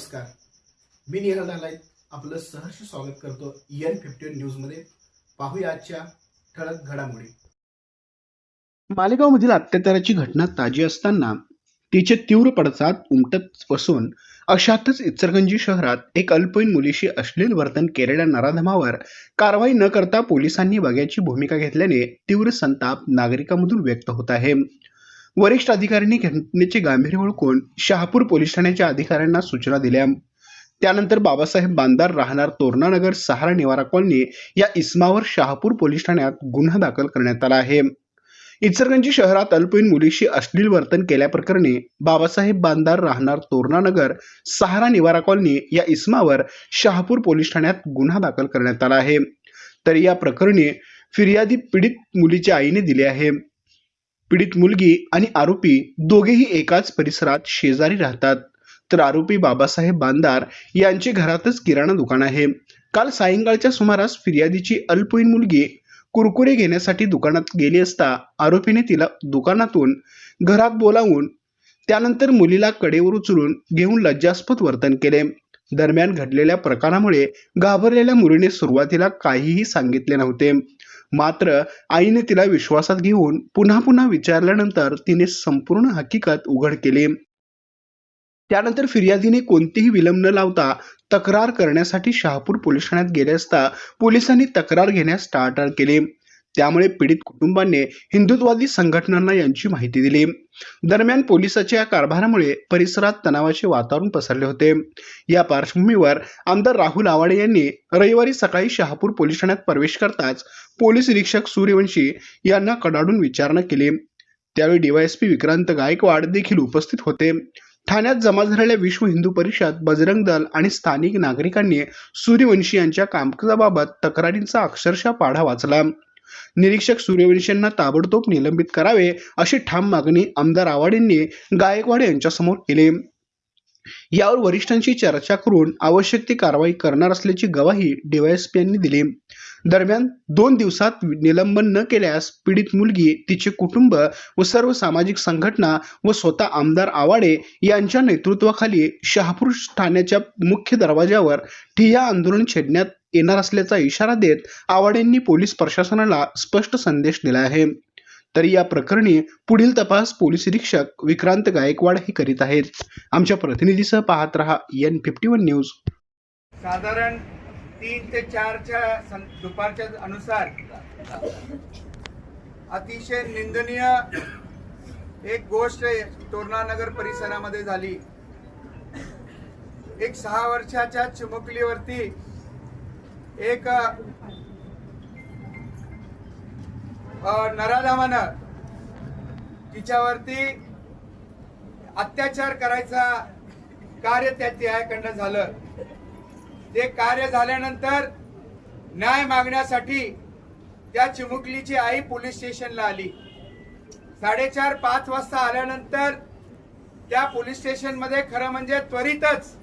नमस्कार, मी निहाल नालायत आपलं सहर्ष स्वागत करतो EN51 न्यूज मध्ये। पाहूया आजच्या ठळक घडामोडी। मालेगावमधील अत्याचाराची घटना ताजी असताना तिचे तीव्र पडसाद उमटत असून अशातच इचलकरंजी शहरात एक अल्पवयीन मुलीशी अश्लील वर्तन केलेल्या नराधमावर कारवाई न करता पोलिसांनी बघ्याची भूमिका घेतल्याने तीव्र संताप नागरिकांमधून व्यक्त होत आहे। वरिष्ठ अधिकाऱ्यांनी घटनेचे गांभीर्य ओळखून शहापूर पोलीस ठाण्याच्या अधिकाऱ्यांना सूचना दिल्या। त्यानंतर बाबासाहेब बांदार राहणार तोरणानगर सहारा निवारा कॉलनी या इसमावर शहापूर पोलीस ठाण्यात गुन्हा दाखल करण्यात आला आहे। इचलकरंजी शहरात अल्पवयीन मुलीशी अश्लील वर्तन केल्याप्रकरणी बाबासाहेब बांदार राहणार तोरणानगर सहारा निवारा कॉलनी या इसमावर शहापूर पोलीस ठाण्यात गुन्हा दाखल करण्यात आला आहे। तर या प्रकरणी फिर्यादी पीडित मुलीच्या आईने दिली आहे। पीडित मुलगी आणि आरोपी दोघेही एकाच परिसरात शेजारी राहतात। तर आरोपी बाबासाहेब बांदार यांचे घरातच किराणा दुकान आहे। काल सायंकाळच्या सुमारास फिर्यादीची अल्पवयीन मुलगी कुरकुरे घेण्यासाठी दुकानात गेली असता आरोपीने तिला दुकानातून घरात बोलावून त्यानंतर मुलीला कडेवर उचलून घेऊन लज्जास्पद वर्तन केले। दरम्यान घडलेल्या प्रकारामुळे घाबरलेल्या मुलीने सुरुवातीला काहीही सांगितले नव्हते, मात्र आईने तिला विश्वासात घेऊन पुन्हा विचारल्यानंतर तिने संपूर्ण हकीकत उघड केली। त्यानंतर फिर्यादीने कोणतीही विलंब न लावता तक्रार करण्यासाठी शहापूर पोलीस ठाण्यात गेले असता पोलिसांनी तक्रार घेण्यास टाळाटाळ केली। त्यामुळे पीडित कुटुंबाने हिंदुत्ववादी संघटनांना यांची माहिती दिली। दरम्यान पोलिसाच्या या कारभारामुळे परिसरात तणावाचे वातावरण पसरले होते। या पार्श्वभूमीवर आमदार राहुल आवाडे यांनी रविवारी सकाळी शहापूर पोलीस ठाण्यात प्रवेश करताच पोलीस निरीक्षक सूर्यवंशी यांना कडाडून विचारणा केली। त्यावेळी डीवायएसपी विक्रांत गायकवाड देखील उपस्थित होते। ठाण्यात जमा झालेल्या विश्व हिंदू परिषद, बजरंग दल आणि स्थानिक नागरिकांनी सूर्यवंशी यांच्या कामकाजाबाबत तक्रारींचा अक्षरशः पाढा वाचला। निरीक्षक सूर्यवंशी यांना ताबडतोब निलंबित करावे अशी ठाम मागणी आमदार आवाडेंनी गायकवाड यांच्यासमोर केली। यावर वरिष्ठांशी चर्चा करून आवश्यक ती कारवाई करणार असल्याची ग्वाही डीवायएसपी यांनी दिली। दरम्यान 2 दिवसात निलंबन न केल्यास पीडित मुलगी, तिचे कुटुंब व सर्व सामाजिक संघटना व स्वतः आमदार आवाडे यांच्या नेतृत्वाखाली शहापूर ठाण्याच्या मुख्य दरवाजावर ठिय्या आंदोलन छेडण्यात येणार असल्याचा इशारा देत आवाडेंनी पोलीस प्रशासनाला स्पष्ट संदेश दिला आहे। तर या प्रकरणी पुढील तपास पोलीस निरीक्षक विक्रांत गायकवाड हे करीत आहेत। आमच्या प्रतिनिधीसह पाहत रहा EN51 न्यूज। साधारण 3 ते 4च्या दुपारच्या अनुसार अतिशय निंदनीय एक गोष्ट तोरणानगर परिसरामध्ये झाली। एक 6 वर्षाच्या चिमुकलीवरती एक नराधमानं तिच्यावरती अत्याचार करायचा कार्य त्याच्याकडनं झालं। ते कार्य झाल्यानंतर न्याय मागण्यासाठी त्या चिमुकलीची आई पोलीस स्टेशनला आली। 4:30-5 वाजता आल्यानंतर त्या पोलीस स्टेशनमध्ये खरं म्हणजे त्वरितच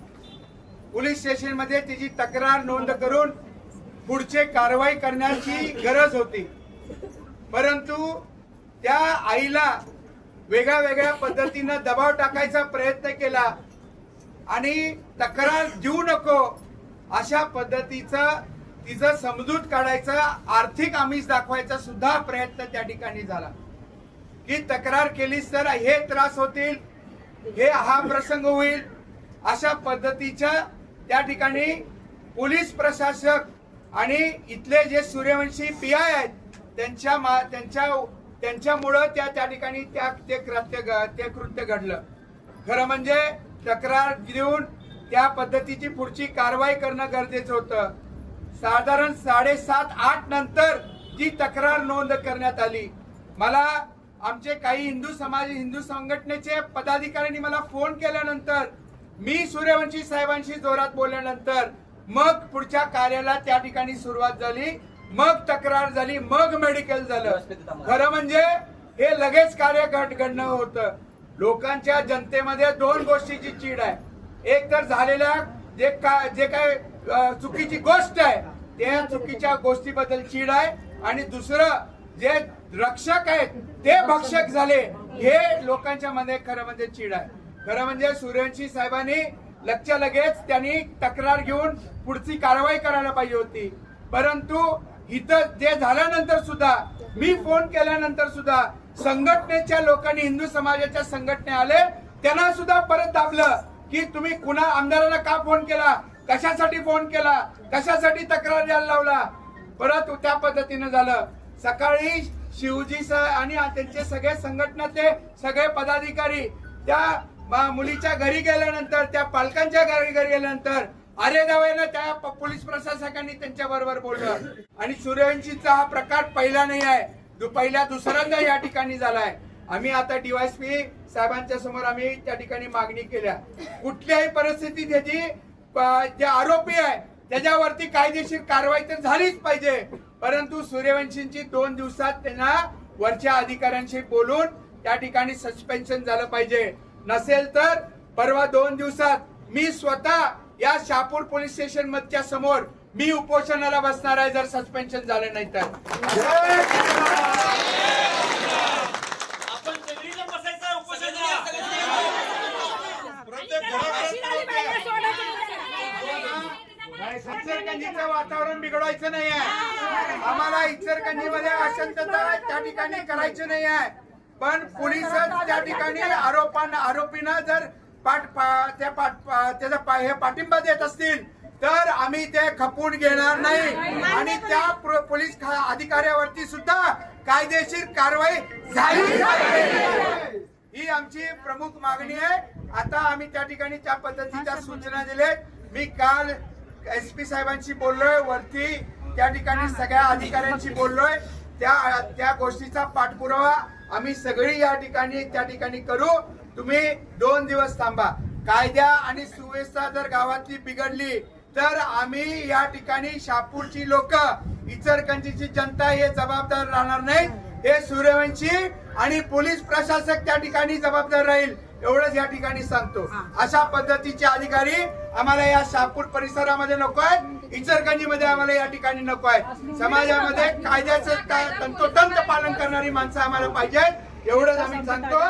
पोलीस स्टेशनमध्ये तिची तक्रार नोंद करून पुढची कारवाई करण्याची गरज होती, परंतु त्या आईला वेगळ्या पद्धतीने दबाव टाकायचा प्रयत्न केला आणि तक्रार देऊ नको अशा पद्धतीचा तिचं समजूत काढायचा, आर्थिक आमिष दाखवायचा सुद्धा प्रयत्न त्या ठिकाणी झाला की तक्रार केलीस तर हे त्रास होतील, हा प्रसंग होईल अशा पद्धतीच्या त्या ठिकाणी पोलीस प्रशासक आणि इथले जे सूर्यवंशी PI आहेत त्यांच्यामुळं त्या ठिकाणी ते कृत्य घडलं। खरं म्हणजे तक्रार देऊन त्या पद्धतीची पुढची कारवाई करणं गरजेचं होतं। साधारण 7:30-8 नंतर जी तक्रार नोंद करण्यात आली। मला आमचे काही हिंदू संघटनेचे पदाधिकाऱ्यांनी मला फोन केल्यानंतर मी सूर्यवंशी साहेबांशी जोरात बोलल्यानंतर मग पुढच्या कार्याला त्या ठिकाणी सुरुवात झाली, मग तक्रार झाली, मग मेडिकल झालं। खरं म्हणजे हे लगेच कार्य घडणं होतं। लोकांच्या जनतेमध्ये 2 गोष्टीची चीड आहे। एक तर झालेल्या जे काय चुकीची गोष्ट आहे त्या चुकीच्या गोष्टीबद्दल चीड आहे, आणि दुसरं जे रक्षक आहेत ते भक्षक झाले हे लोकांच्या मध्ये खरं म्हणजे चीड आहे। खरं म्हणजे सूर्यवंशी साहेबांनी लगेच त्यांनी तक्रार घेऊन पुढची कारवाई करायला पाहिजे होती. परंतु इथं जे झाल्यानंतर सुद्धा, मी फोन केल्यानंतर सुद्धा संघटनेच्या लोकांनी, हिंदू समाजाच्या संघटना आले, त्यांना सुद्धा परत दाबलं की तुम्ही कुणा आमदारांना का फोन केला, कशासाठी फोन केला, कशासाठी तक्रार द्यायला लावला. परत त्या पद्धतीनं झालं. सकाळी शिवजी आणि त्यांचे सगळे संघटनाचे सगळे पदाधिकारी त्या मुलीच्या घरी गेल्यानंतर, त्या पालकांच्या घरी गेल्यानंतर अरे दावेनं त्या पोलीस प्रशासकांनी त्यांच्या बरोबर बोललं. आणि सूर्यवंशीचा हा प्रकार पहिला नाही आहे, दुसऱ्यांदा या ठिकाणी झालाय. आम्ही आता डीवायएसपी साहेबांच्या समोर आम्ही त्या ठिकाणी मागणी केल्या, कुठल्याही परिस्थितीत त्याची जे आरोपी आहे त्याच्यावरती कायदेशीर कारवाई तर झालीच पाहिजे. परंतु सूर्यवंशींची 2 दिवसात त्यांना वरच्या अधिकाऱ्यांशी बोलून त्या ठिकाणी सस्पेन्शन झालं पाहिजे. नसेल तर परवा 2 दिवसात मी स्वतः या शहापूर पोलीस स्टेशन मधच्या समोर मी उपोषणाला बसणार आहे जर सस्पेन्शन झालं नाही तर. इचलकरंजीचं वातावरण बिघडवायचं नाही आहे. आम्हाला इचलकरंजीमध्ये अशांतता त्या ठिकाणी करायची नाही आहे. पण पोलीस त्या ठिकाणी आरोपींना जर त्याचा पाठिंबा देत असतील तर आम्ही ते खपवून घेणार नाही. आणि त्या पोलीस अधिकाऱ्यावरती सुद्धा कायदेशीर कारवाई झाली पाहिजे, ही आमची प्रमुख मागणी आहे. आता आम्ही त्या ठिकाणी त्या पद्धतीच्या सूचना दिल्या. मी काल एसपी साहेबांशी बोललोय, वरती त्या ठिकाणी सगळ्या अधिकाऱ्यांशी बोललोय. त्या गोष्टीचा पाठपुरावा आम्ही सगळी या ठिकाणी त्या ठिकाणी करू. तुम्ही 2 दिवस थांबा. कायदा आणि सुव्यवस्था जर गावातली बिघडली तर आम्ही या ठिकाणी शहापूरची लोक, इचलकरंजीची जनता हे जबाबदार राहणार नाही. हे सूर्यवंशी आणि पोलीस प्रशासक त्या ठिकाणी जबाबदार राहील, एवढंच या ठिकाणी सांगतो. अशा पद्धतीचे अधिकारी आम्हाला या शहापूर परिसरामध्ये नको आहेत, इचलकरंजीमध्ये आम्हाला या ठिकाणी नको आहेत. समाजामध्ये कायद्याचं तंतोतंत पालन करणारी माणसं आम्हाला पाहिजेत, एवढंच आम्ही सांगतो.